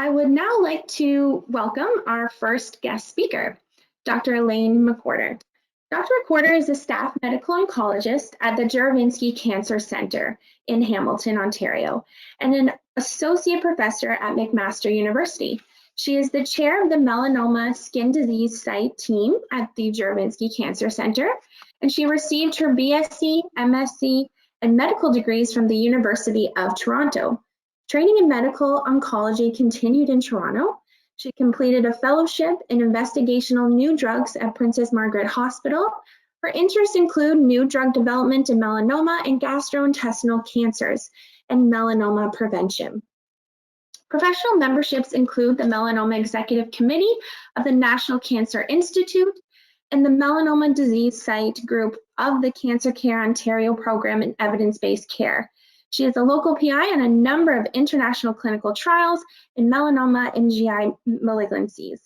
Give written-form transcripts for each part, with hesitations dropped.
I would now like to welcome our first guest speaker, Dr. Elaine McWhirter. Dr. McWhirter is a staff medical oncologist at the Zawadzki Cancer Center in Hamilton, Ontario, and an associate professor at McMaster University. She is the chair of the Melanoma Skin Disease Site team at the Zawadzki Cancer Center, and she received her BSc, MSc, and medical degrees from the University of Toronto. Training in medical oncology continued in Toronto. She completed a fellowship in investigational new drugs at Princess Margaret Hospital. Her interests include new drug development in melanoma and gastrointestinal cancers and melanoma prevention. Professional memberships include the Melanoma Executive Committee of the National Cancer Institute and the Melanoma Disease Site Group of the Cancer Care Ontario Program in Evidence-Based Care. She is a local PI on a number of international clinical trials in melanoma and GI malignancies.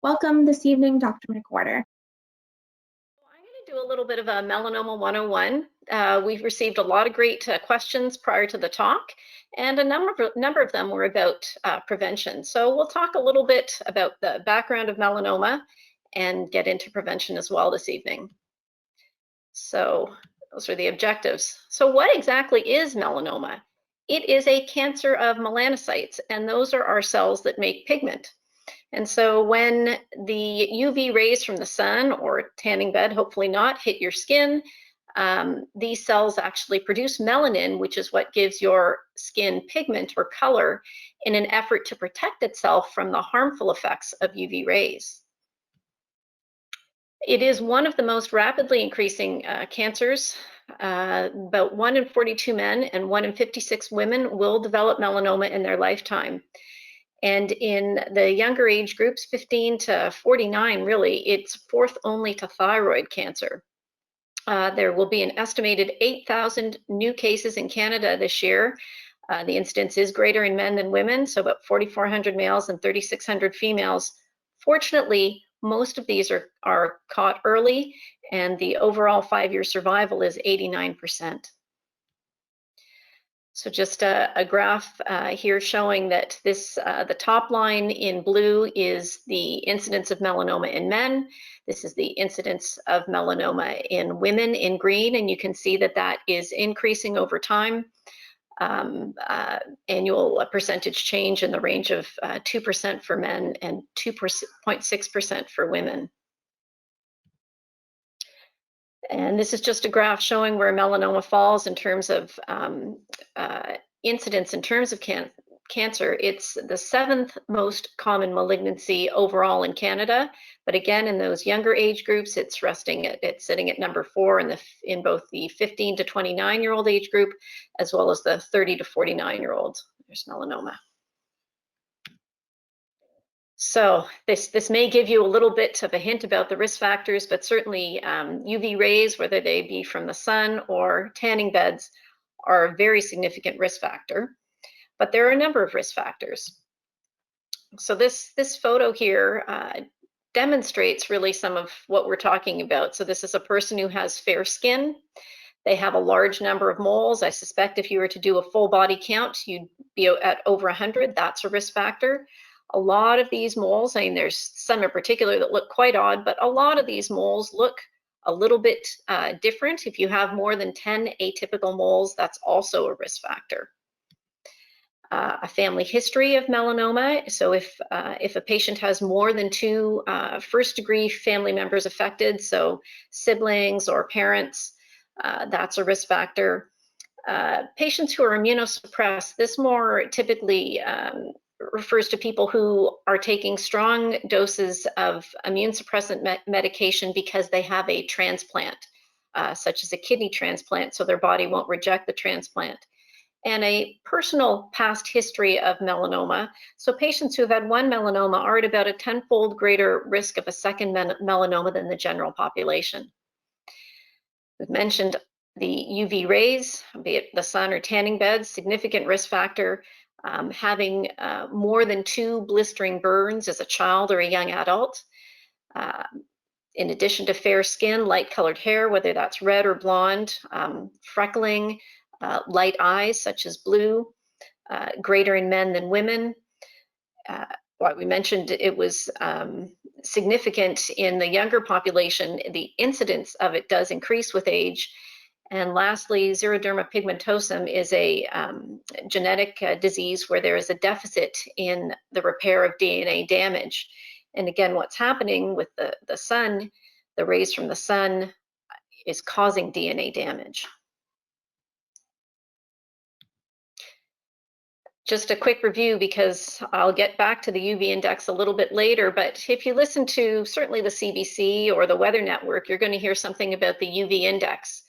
Welcome this evening, Dr. McWhirter. I'm going to do a little bit of a Melanoma 101. We've received a lot of great questions prior to the talk, and a number of them were about prevention. So we'll talk a little bit about the background of melanoma and get into prevention as well this evening. So those are the objectives. So what exactly is melanoma? It is a cancer of melanocytes, and those are our cells that make pigment. And so when the UV rays from the sun or tanning bed, hopefully not, hit your skin, these cells actually produce melanin, which is what gives your skin pigment or color in an effort to protect itself from the harmful effects of UV rays. It is one of the most rapidly increasing cancers. About 1 in 42 men and 1 in 56 women will develop melanoma in their lifetime. And in the younger age groups, 15 to 49, really, it's fourth only to thyroid cancer. There will be an estimated 8,000 new cases in Canada this year. The incidence is greater in men than women, so about 4,400 males and 3,600 females. Fortunately, most of these are caught early, and the overall 5-year survival is 89%. So just a graph here showing that the top line in blue is the incidence of melanoma in men. This is the incidence of melanoma in women in green, and you can see that that is increasing over time. Annual percentage change in the range of 2% for men and 2.6% for women. And this is just a graph showing where melanoma falls in terms of incidence in terms of cancer. It's the 7th most common malignancy overall in Canada, but again, in those younger age groups, it's sitting at number 4 in both the 15 to 29-year-old age group, as well as the 30 to 49-year-old. There's melanoma. So this may give you a little bit of a hint about the risk factors, but certainly UV rays, whether they be from the sun or tanning beds, are a very significant risk factor. But there are a number of risk factors. So this photo here demonstrates really some of what we're talking about. So this is a person who has fair skin. They have a large number of moles. I suspect if you were to do a full body count, you'd be at over 100. That's a risk factor. A lot of these moles, I mean, there's some in particular that look quite odd, but a lot of these moles look a little bit different. If you have more than 10 atypical moles, that's also a risk factor. A family history of melanoma. So if a patient has more than 2 first-degree family members affected, so siblings or parents, that's a risk factor. Patients who are immunosuppressed, this more typically refers to people who are taking strong doses of immune suppressant medication because they have a transplant, such as a kidney transplant, so their body won't reject the transplant. And a personal past history of melanoma. So patients who have had 1 melanoma are at about a 10-fold greater risk of a second melanoma than the general population. We've mentioned the UV rays, be it the sun or tanning beds, significant risk factor. Having more than 2 blistering burns as a child or a young adult. In addition to fair skin, light colored hair, whether that's red or blonde, freckling, light eyes such as blue, greater in men than women, what we mentioned, it was significant in the younger population. The incidence of it does increase with age. And lastly, xeroderma pigmentosum is a genetic disease where there is a deficit in the repair of DNA damage. And again, what's happening with the sun, the rays from the sun, is causing DNA damage. Just a quick review, because I'll get back to the UV index a little bit later, but if you listen to certainly the CBC or the Weather Network, you're going to hear something about the UV index.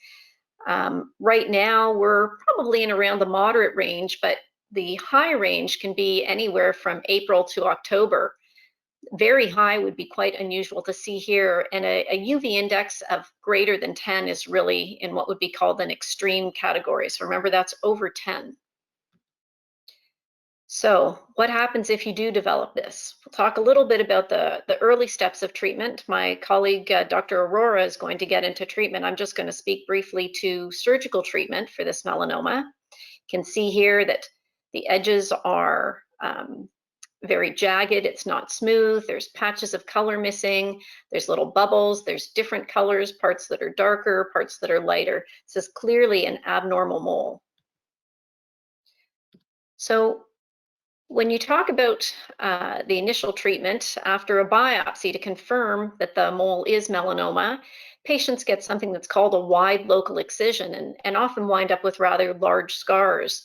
Right now, we're probably in around the moderate range, but the high range can be anywhere from April to October. Very high would be quite unusual to see here, and a UV index of greater than 10 is really in what would be called an extreme category. So remember, that's over 10. So what happens if you do develop this? We'll talk a little bit about the early steps of treatment. My colleague, Dr. Aurora, is going to get into treatment. I'm just going to speak briefly to surgical treatment for this melanoma. You can see here that the edges are very jagged. It's not smooth. There's patches of color missing. There's little bubbles. There's different colors, parts that are darker, parts that are lighter. This is clearly an abnormal mole. So when you talk about the initial treatment after a biopsy to confirm that the mole is melanoma, patients get something that's called a wide local excision and often wind up with rather large scars.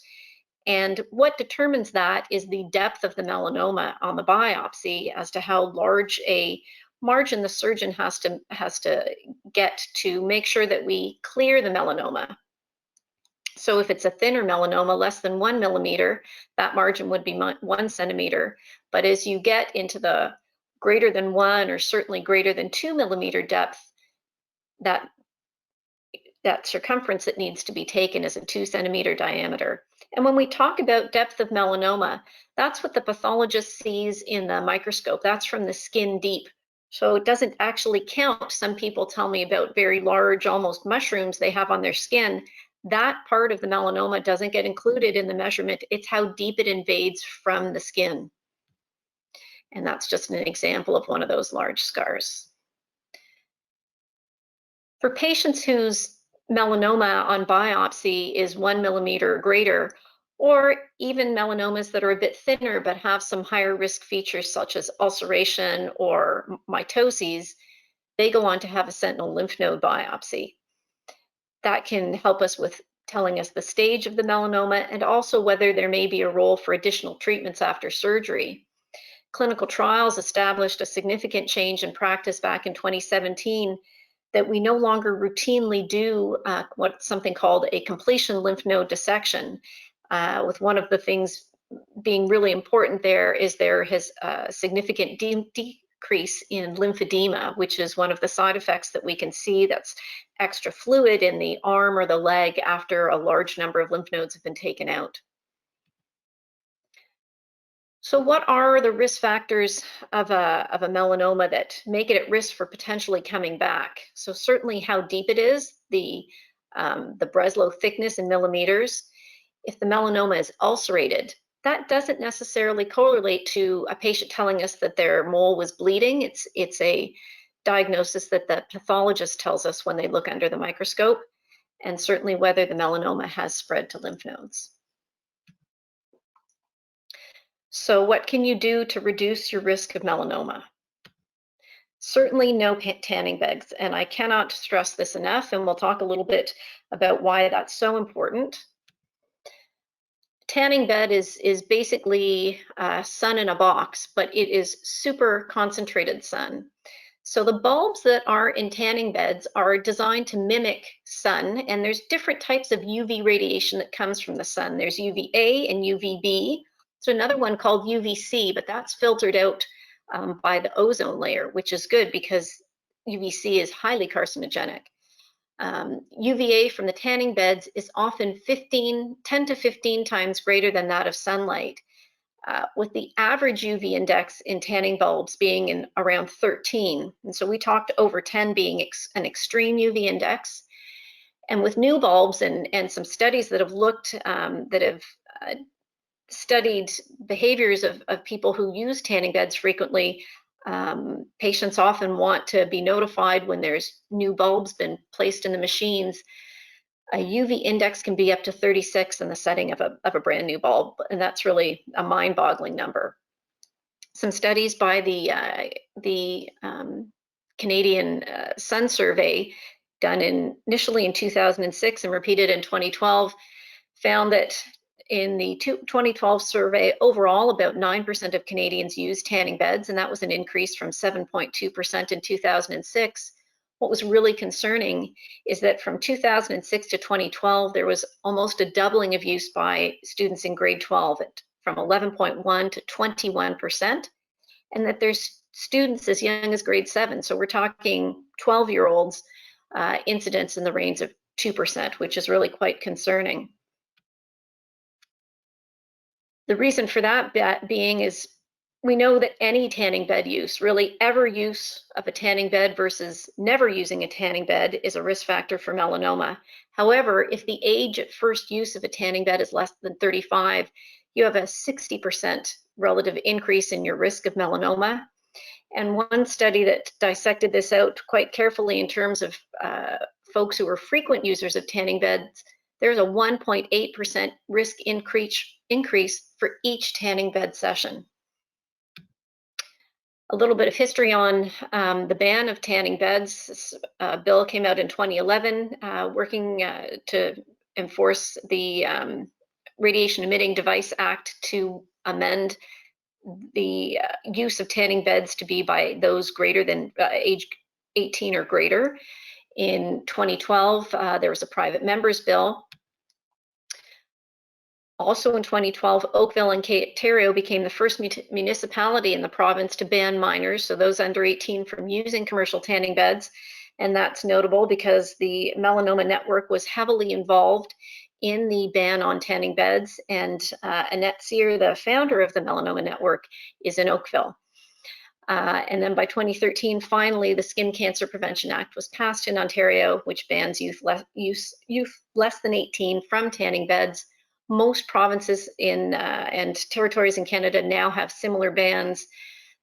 And what determines that is the depth of the melanoma on the biopsy as to how large a margin the surgeon has to get to make sure that we clear the melanoma. So if it's a thinner melanoma, less than 1 millimeter, that margin would be 1 centimeter. But as you get into the greater than 1 or certainly greater than 2 millimeter depth, that circumference that needs to be taken is a 2 centimeter diameter. And when we talk about depth of melanoma, that's what the pathologist sees in the microscope. That's from the skin deep. So it doesn't actually count. Some people tell me about very large, almost mushrooms they have on their skin. That part of the melanoma doesn't get included in the measurement. It's how deep it invades from the skin. And that's just an example of one of those large scars. For patients whose melanoma on biopsy is 1 millimeter or greater, or even melanomas that are a bit thinner but have some higher risk features such as ulceration or mitoses, they go on to have a sentinel lymph node biopsy. That can help us with telling us the stage of the melanoma and also whether there may be a role for additional treatments after surgery. Clinical trials established a significant change in practice back in 2017 that we no longer routinely do something called a completion lymph node dissection, with one of the things being really important there is there has a significant decrease in lymphedema, which is one of the side effects that we can see. That's extra fluid in the arm or the leg after a large number of lymph nodes have been taken out. So what are the risk factors of a melanoma that make it at risk for potentially coming back? So certainly how deep it is, the Breslow thickness in millimeters. If the melanoma is ulcerated, that doesn't necessarily correlate to a patient telling us that their mole was bleeding. It's a diagnosis that the pathologist tells us when they look under the microscope, and certainly whether the melanoma has spread to lymph nodes. So what can you do to reduce your risk of melanoma? Certainly no tanning beds, and I cannot stress this enough, and we'll talk a little bit about why that's so important. Tanning bed is basically sun in a box, but it is super concentrated sun. So the bulbs that are in tanning beds are designed to mimic sun, and there's different types of UV radiation that comes from the sun. There's UVA and UVB. There's another one called UVC, but that's filtered out by the ozone layer, which is good because UVC is highly carcinogenic. UVA from the tanning beds is often 10 to 15 times greater than that of sunlight, with the average UV index in tanning bulbs being in around 13. And so we talked over 10 being an extreme UV index. And with new bulbs and some studies that have looked, that have studied behaviors of people who use tanning beds frequently, patients often want to be notified when there's new bulbs been placed in the machines. A UV index can be up to 36 in the setting of a brand new bulb, and that's really a mind-boggling number. Some studies by the Canadian Sun Survey, done initially in 2006 and repeated in 2012, found that in the 2012 survey, overall, about 9% of Canadians used tanning beds, and that was an increase from 7.2% in 2006. What was really concerning is that from 2006 to 2012, there was almost a doubling of use by students in grade 12, from 11.1 to 21%, and that there's students as young as grade 7. So we're talking 12-year-olds, incidence in the range of 2%, which is really quite concerning. The reason for that being is we know that any tanning bed use, really ever use of a tanning bed versus never using a tanning bed, is a risk factor for melanoma. However, if the age at first use of a tanning bed is less than 35, you have a 60% relative increase in your risk of melanoma. And one study that dissected this out quite carefully in terms of folks who are frequent users of tanning beds, there's a 1.8% risk increase for each tanning bed session. A little bit of history on the ban of tanning beds. This bill came out in 2011, working to enforce the Radiation Emitting Device Act to amend the use of tanning beds to be by those greater than age 18 or greater. In 2012, there was a private member's bill. Also in 2012, Oakville and Ontario became the first municipality in the province to ban minors, so those under 18, from using commercial tanning beds. And that's notable because the Melanoma Network was heavily involved in the ban on tanning beds, and Annette Sear, the founder of the Melanoma Network, is in Oakville. And then by 2013, finally, the Skin Cancer Prevention Act was passed in Ontario, which bans youth less than 18 from tanning beds. Most provinces and territories in Canada now have similar bans.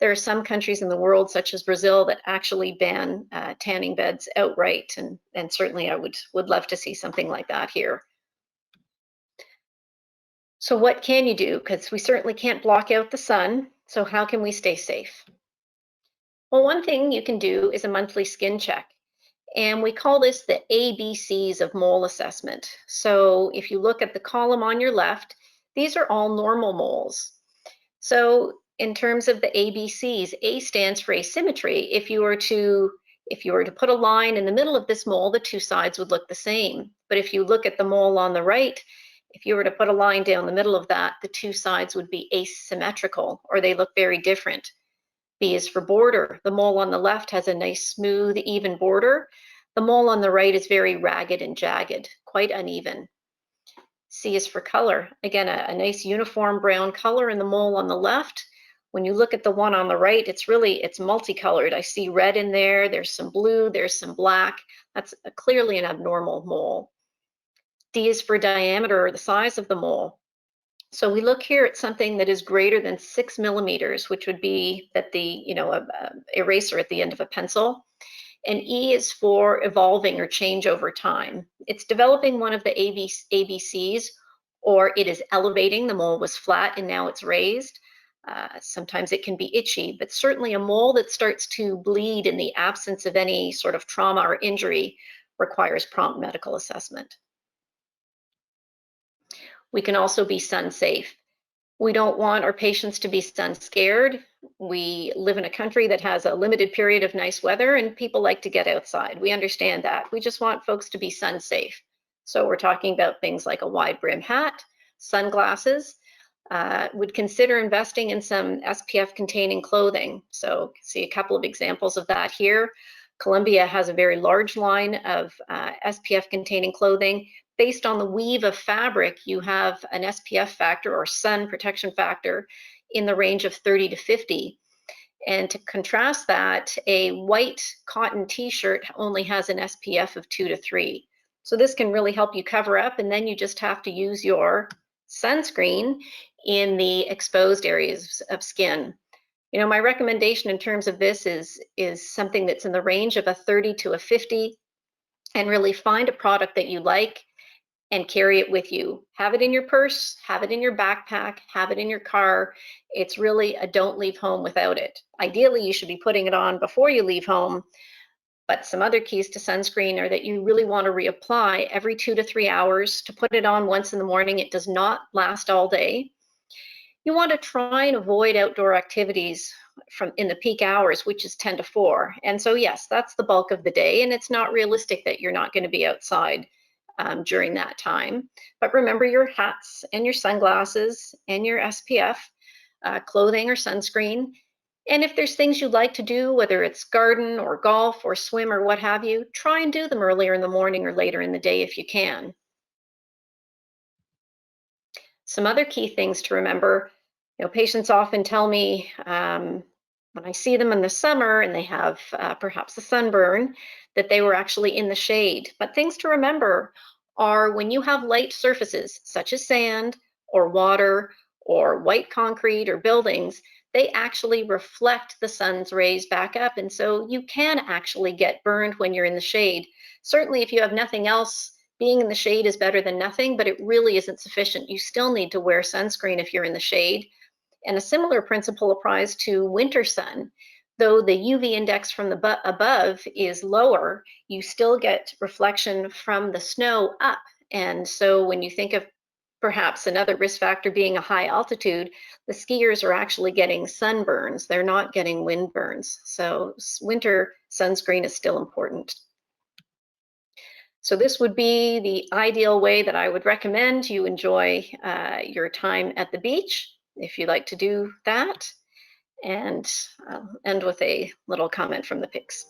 There are some countries in the world, such as Brazil, that actually ban tanning beds outright, and certainly I would love to see something like that here. So what can you do? Because we certainly can't block out the sun, so how can we stay safe? Well, one thing you can do is a monthly skin check. And we call this the ABCs of mole assessment. So if you look at the column on your left, these are all normal moles. So in terms of the ABCs, A stands for asymmetry. If you were to put a line in the middle of this mole, the two sides would look the same. But if you look at the mole on the right, if you were to put a line down the middle of that, the two sides would be asymmetrical, or they look very different. B is for border. The mole on the left has a nice, smooth, even border. The mole on the right is very ragged and jagged, quite uneven. C is for color. Again, a nice uniform brown color in the mole on the left. When you look at the one on the right, it's multicolored. I see red in there, there's some blue, there's some black. That's clearly an abnormal mole. D is for diameter, or the size of the mole. So we look here at something that is greater than 6 millimeters, which would be at the, eraser at the end of a pencil. And E is for evolving or change over time. It's developing one of the ABCs, or it is elevating. The mole was flat and now it's raised. Sometimes it can be itchy, but certainly a mole that starts to bleed in the absence of any sort of trauma or injury requires prompt medical assessment. We can also be sun safe. We don't want our patients to be sun scared. We live in a country that has a limited period of nice weather, and people like to get outside. We understand that. We just want folks to be sun safe. So we're talking about things like a wide brim hat, sunglasses. Would consider investing in some SPF containing clothing. So see a couple of examples of that here. Columbia has a very large line of SPF containing clothing. Based on the weave of fabric, you have an SPF factor, or sun protection factor, in the range of 30 to 50. And to contrast that, a white cotton t-shirt only has an SPF of 2 to 3. So this can really help you cover up, and then you just have to use your sunscreen in the exposed areas of skin. You know, my recommendation in terms of this is something that's in the range of a 30 to a 50, and really find a product that you like and carry it with you. Have it in your purse, have it in your backpack, have it in your car. It's really a don't leave home without it. Ideally, you should be putting it on before you leave home, but some other keys to sunscreen are that you really want to reapply every 2 to 3 hours. To put it on once in the morning, it does not last all day. You want to try and avoid outdoor activities in the peak hours, which is 10 to 4. And so yes, that's the bulk of the day, and it's not realistic that you're not going to be outside during that time. But remember your hats and your sunglasses and your SPF clothing or sunscreen. And if there's things you'd like to do, whether it's garden or golf or swim or what have you, try and do them earlier in the morning or later in the day if you can. Some other key things to remember, you know, patients often tell me when I see them in the summer and they have perhaps a sunburn, that they were actually in the shade. But things to remember are when you have light surfaces, such as sand or water or white concrete or buildings, they actually reflect the sun's rays back up. And so you can actually get burned when you're in the shade. Certainly, if you have nothing else, being in the shade is better than nothing, but it really isn't sufficient. You still need to wear sunscreen if you're in the shade. And a similar principle applies to winter sun. Though the UV index from the above is lower, you still get reflection from the snow up. And so when you think of perhaps another risk factor being a high altitude, the skiers are actually getting sunburns. They're not getting wind burns. So winter sunscreen is still important. So this would be the ideal way that I would recommend you enjoy your time at the beach, if you like to do that. And I'll end with a little comment from the pics.